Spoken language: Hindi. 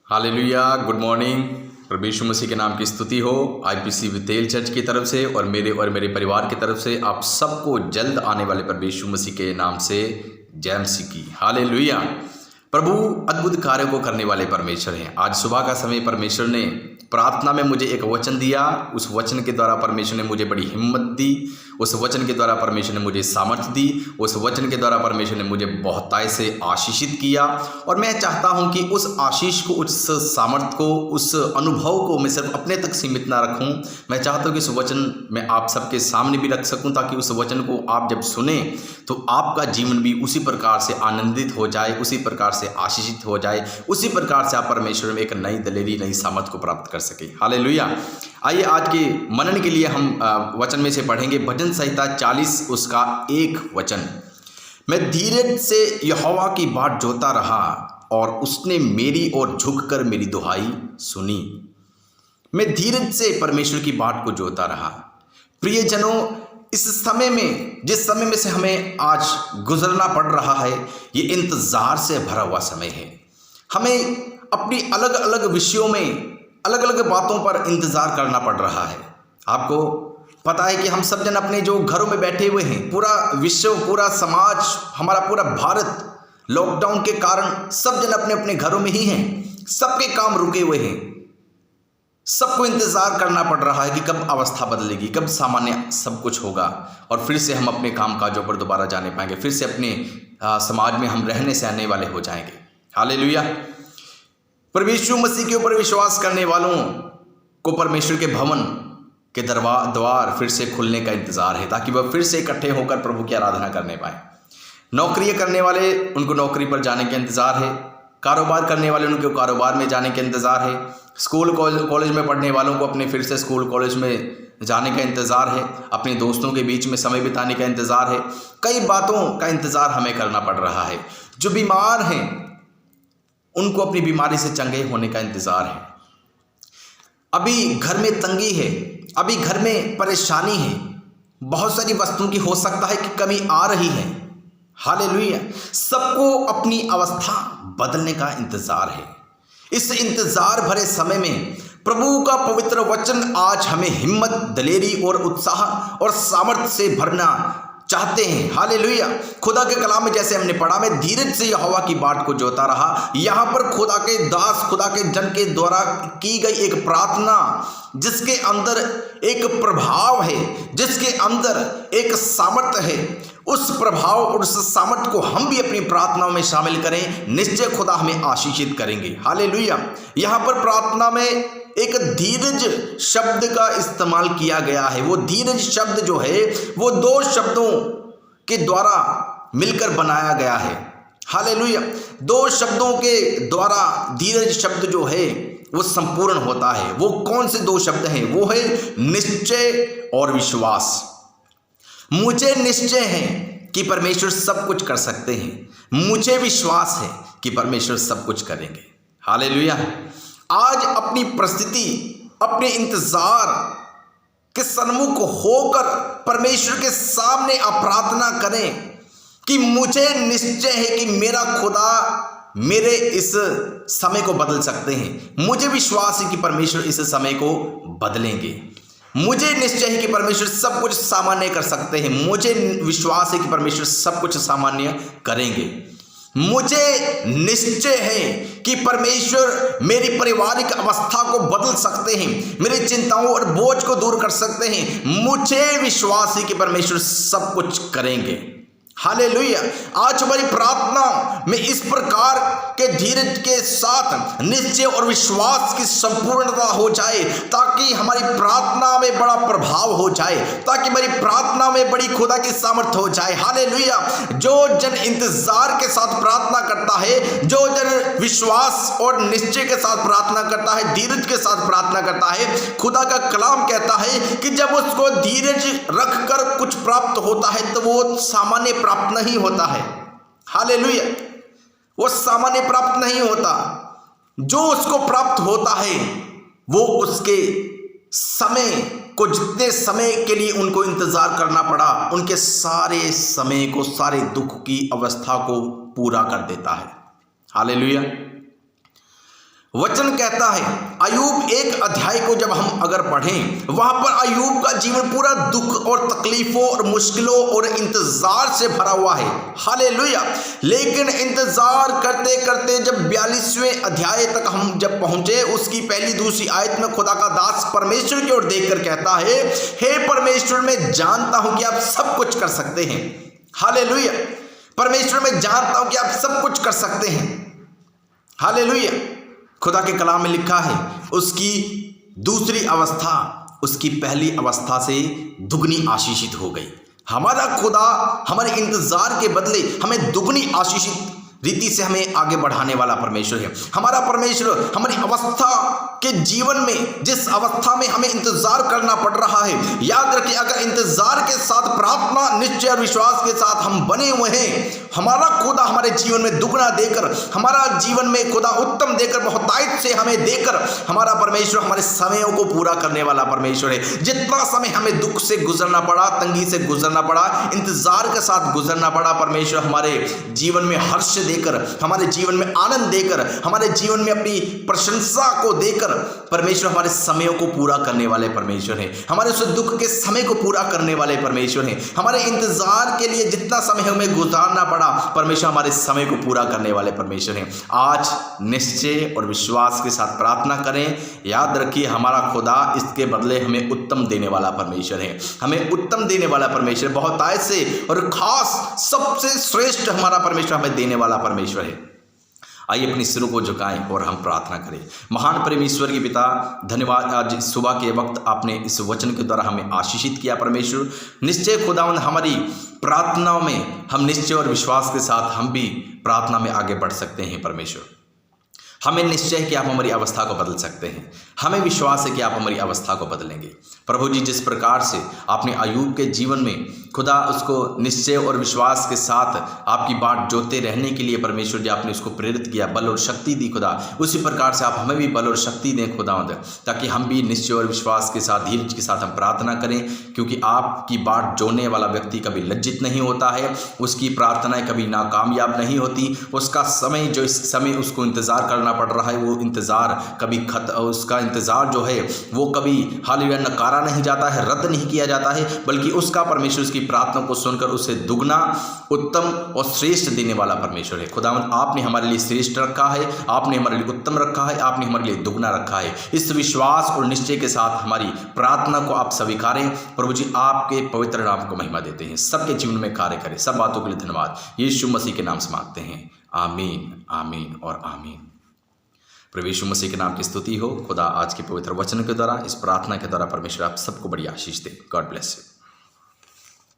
Hallelujah, good morning. प्रभु यीशु मसीह के नाम की स्तुति हो। आईपीसी बेथेल चर्च की तरफ से और मेरे परिवार की तरफ से आप सबको जल्द आने वाले प्रभु यीशु मसीह के नाम से जय मसीह की। हालेलुया। प्रभु अद्भुत कार्यों को करने वाले परमेश्वर हैं। आज सुबह का समय परमेश्वर ने प्रार्थना में मुझे एक वचन दिया। उस वचन के द्वारा परमेश्वर ने मुझे बड़ी हिम्मत दी। उस वचन के द्वारा परमेश्वर ने मुझे सामर्थ्य दी। उस वचन के द्वारा परमेश्वर ने मुझे बहुतायत से आशीषित किया। और मैं चाहता हूं कि उस आशीष को, उस सामर्थ्य को, उस अनुभव को मैं सिर्फ अपने तक सीमित ना रखूं। मैं चाहता हूं कि उस वचन मैं आप सबके सामने भी रख सकूं, ताकि उस वचन को आप जब सुने तो आपका जीवन भी उसी प्रकार से आनंदित हो जाए, उसी प्रकार से आशीषित हो जाए, उसी प्रकार से आप परमेश्वर में एक नई दलेरी, नई सामर्थ को प्राप्त कर सके। हालेलुया। आइए आज के मनन के लिए हम वचन में से पढ़ेंगे भजन संहिता 40 उसका 1 वचन। मैं धीरज से यहोवा की बाट जोता रहा और उसने मेरी ओर झुककर मेरी दुहाई सुनी। मैं धीरज से परमेश्वर की बाट को जोता रहा। प्रियजनों, इस समय में, जिस समय में से हमें आज गुजरना पड़ रहा है, ये इंतजार से भरा हुआ समय है। हमें अपनी अलग अलग विषयों में, अलग अलग बातों पर इंतजार करना पड़ रहा है। आपको पता है कि हम सब जन अपने जो घरों में बैठे हुए हैं, पूरा विश्व, पूरा समाज, हमारा पूरा भारत लॉकडाउन के कारण सब जन अपने अपने घरों में ही हैं। सबके काम रुके हुए हैं। सबको इंतजार करना पड़ रहा है कि कब अवस्था बदलेगी, कब सामान्य सब कुछ होगा और फिर से हम अपने काम काजों पर दोबारा जाने पाएंगे, फिर से अपने समाज में हम रहने सहने वाले हो जाएंगे। हालेलुया। प्रभु यीशु मसीह के ऊपर विश्वास करने वालों को परमेश्वर के भवन के द्वार फिर से खुलने का इंतजार है, ताकि वह फिर से इकट्ठे होकर प्रभु की आराधना करने पाए। नौकरी करने वाले, उनको नौकरी पर जाने का इंतजार है। कारोबार करने वाले, उनको कारोबार में जाने का इंतजार है। स्कूल कॉलेज में पढ़ने वालों को अपने फिर से स्कूल कॉलेज में जाने का इंतजार है। अपने दोस्तों के बीच में समय बिताने का इंतजार है। कई बातों का इंतजार हमें करना पड़ रहा है। जो बीमार हैं उनको अपनी बीमारी से चंगे होने का इंतजार है। अभी घर में तंगी है, अभी घर में परेशानी है, बहुत सारी वस्तुओं की हो सकता है कि कमी आ रही है। हालेलुया। सबको अपनी अवस्था बदलने का इंतजार है। इस इंतजार भरे समय में प्रभु का पवित्र वचन आज हमें हिम्मत, दलेरी और उत्साह और सामर्थ्य से भरना चाहते हैं। हालेलुया। खुदा के कलाम में जैसे हमने पढ़ा, मैं धीरज से यहोवा की बाट को जोता रहा। यहाँ पर खुदा के दास, खुदा के जन के द्वारा की गई एक प्रार्थना, जिसके अंदर एक प्रभाव है, जिसके अंदर एक सामर्थ्य है, उस प्रभाव और उस सामर्थ्य को हम भी अपनी प्रार्थनाओं में शामिल करें। निश्चय खुदा हमें आशीषित करेंगे। हालेलुया। यहाँ पर प्रार्थना में एक धीरज शब्द का इस्तेमाल किया गया है। वो धीरज शब्द जो है वो 2 शब्दों के द्वारा मिलकर बनाया गया है। हालेलुया। 2 शब्दों के द्वारा धीरज शब्द जो है वो संपूर्ण होता है। वो कौन से 2 शब्द हैं? वो है निश्चय और विश्वास। मुझे निश्चय है कि परमेश्वर सब कुछ कर सकते हैं। मुझे विश्वास है कि परमेश्वर सब कुछ करेंगे। हालेलुया। आज अपनी परिस्थिति, अपने इंतजार के सन्मुख होकर परमेश्वर के सामने आप प्रार्थना करें कि मुझे निश्चय है कि मेरा खुदा मेरे इस समय को बदल सकते हैं। मुझे विश्वास है कि परमेश्वर इस समय को बदलेंगे। मुझे निश्चय है कि परमेश्वर सब कुछ सामान्य कर सकते हैं। मुझे विश्वास है कि परमेश्वर सब कुछ सामान्य करेंगे। मुझे निश्चय है कि परमेश्वर मेरी पारिवारिक अवस्था को बदल सकते हैं, मेरी चिंताओं और बोझ को दूर कर सकते हैं। मुझे विश्वास है कि परमेश्वर सब कुछ करेंगे। हालेलुया। आज हमारी प्रार्थना में इस प्रकार के धीरज के साथ निश्चय और विश्वास की संपूर्णता हो जाए, ताकि हमारी प्रार्थना में बड़ा प्रभाव हो जाए, ताकि हमारी प्रार्थना में बड़ी खुदा की सामर्थ्य हो जाए। हालेलुया। जो जन इंतजार के साथ प्रार्थना करता है, जो जन विश्वास और निश्चय के साथ प्रार्थना करता है, धीरज के साथ प्रार्थना करता है, खुदा का कलाम कहता है कि जब उसको धीरज रखकर कुछ प्राप्त होता है तो वो सामान्य प्राप्त नहीं होता है। हालेलुया। वो सामान्य प्राप्त नहीं होता। जो उसको प्राप्त होता है वो उसके समय को, जितने समय के लिए उनको इंतजार करना पड़ा, उनके सारे समय को, सारे दुख की अवस्था को पूरा कर देता है। हालेलुया। वचन कहता है, अय्यूब 1 अध्याय को जब हम अगर पढ़ें, वहां पर अय्यूब का जीवन पूरा दुख और तकलीफों और मुश्किलों और इंतजार से भरा हुआ है। हालेलुया। लेकिन इंतजार करते करते जब 42वें अध्याय तक हम जब पहुंचे, उसकी पहली दूसरी आयत में खुदा का दास परमेश्वर की ओर देखकर कहता है, हे परमेश्वर, मैं जानता हूं कि आप सब कुछ कर सकते हैं। हालेलुया। परमेश्वर, मैं जानता हूं कि आप सब कुछ कर सकते हैं। हालेलुया। खुदा के कलाम में लिखा है, उसकी दूसरी अवस्था उसकी पहली अवस्था से दुगनी आशीषित हो गई। हमारा खुदा हमारे इंतजार के बदले हमें दुगनी आशीषित रीति से हमें आगे बढ़ाने वाला परमेश्वर है। हमारा परमेश्वर हमारी अवस्था के जीवन में, जिस अवस्था में हमें इंतजार करना पड़ रहा है, याद रखिए, अगर इंतजार के साथ प्रार्थना, निश्चय और विश्वास के साथ हम बने हुए हैं, हमारा खुदा हमारे जीवन में दुगना देकर, हमारा जीवन में खुदा उत्तम देकर, बहुतायत से हमें देकर, हमारा परमेश्वर हमारे समयों को पूरा करने वाला परमेश्वर है। जितना समय हमें दुख से गुजरना पड़ा, तंगी से गुजरना पड़ा, इंतजार के साथ गुजरना पड़ा, परमेश्वर हमारे जीवन में हर्ष देकर, हमारे जीवन में आनंद देकर, हमारे जीवन में अपनी प्रशंसा को देकर, परमेश्वर हमारे समयों को पूरा करने वाले परमेश्वर हैं। हमारे उस दुख के समय को पूरा करने वाले परमेश्वर हैं। हमारे इंतजार के लिए जितना समय हमें गुजारना पड़ा, परमेश्वर हमारे समय को पूरा करने वाले परमेश्वर हैं। आज निश्चय और विश्वास के साथ प्रार्थना करें। याद रखिए, हमारा खुदा इसके बदले हमें उत्तम देने वाला परमेश्वर है। हमें उत्तम देने वाला परमेश्वर, बहुतायत से और खास सबसे श्रेष्ठ हमारा परमेश्वर हमें देने वाला परमेश्वर है। आइए अपनी सिरों को झुकाएं और हम प्रार्थना करें। महान परमेश्वर के पिता, धन्यवाद, आज सुबह के वक्त आपने इस वचन के द्वारा हमें आशीषित किया परमेश्वर। निश्चय खुदावंद, हमारी प्रार्थनाओं में हम निश्चय और विश्वास के साथ हम भी प्रार्थना में आगे बढ़ सकते हैं परमेश्वर। हमें निश्चय है कि आप हमारी अवस्था को बदल सकते हैं। हमें विश्वास है कि आप हमारी अवस्था को बदलेंगे। प्रभु जी, जिस प्रकार से आपने अय्यूब के जीवन में खुदा उसको निश्चय और विश्वास के साथ आपकी बाट जोते रहने के लिए परमेश्वर जी आपने उसको प्रेरित किया, बल और शक्ति दी खुदा, उसी प्रकार से आप हमें भी बल और शक्ति दें खुदावंद, ताकि हम भी निश्चय और विश्वास के साथ, धीरज के साथ हम प्रार्थना करें। क्योंकि आपकी बाट जोड़ने वाला व्यक्ति कभी लज्जित नहीं होता है, उसकी प्रार्थनाएं कभी नाकामयाब नहीं होती। उसका समय, जो इस समय उसको इंतज़ार करना पड़ रहा है, वो इंतज़ार कभी उसका इंतज़ार जो है वो कभी हालेलुया नकारा नहीं जाता है, रद्द नहीं किया जाता है, बल्कि उसका परमेश्वर उसकी प्रार्थना को सुनकर उसे दुगना, उत्तम और श्रेष्ठ देने वाला परमेश्वर है। खुदावंद, आपने हमारे लिए श्रेष्ठ रखा है, आपने हमारे लिए उत्तम रखा है, आपने हमारे लिए दुगना रखा है। इस विश्वास और निश्चय के साथ हमारी प्रार्थना को आप स्वीकारें। प्रभु जी, आपके पवित्र नाम को महिमा देते हैं, सबके जीवन में कार्य करें। सब बातों के लिए धन्यवाद, यीशु मसीह के नाम से मांगते हैं, आमीन, आमीन और आमीन। प्रभु यीशु मसीह के नाम की स्तुति हो। खुदा आज के पवित्र वचन के द्वारा, इस प्रार्थना के द्वारा परमेश्वर आप सबको बड़ी आशीष दे। God bless you.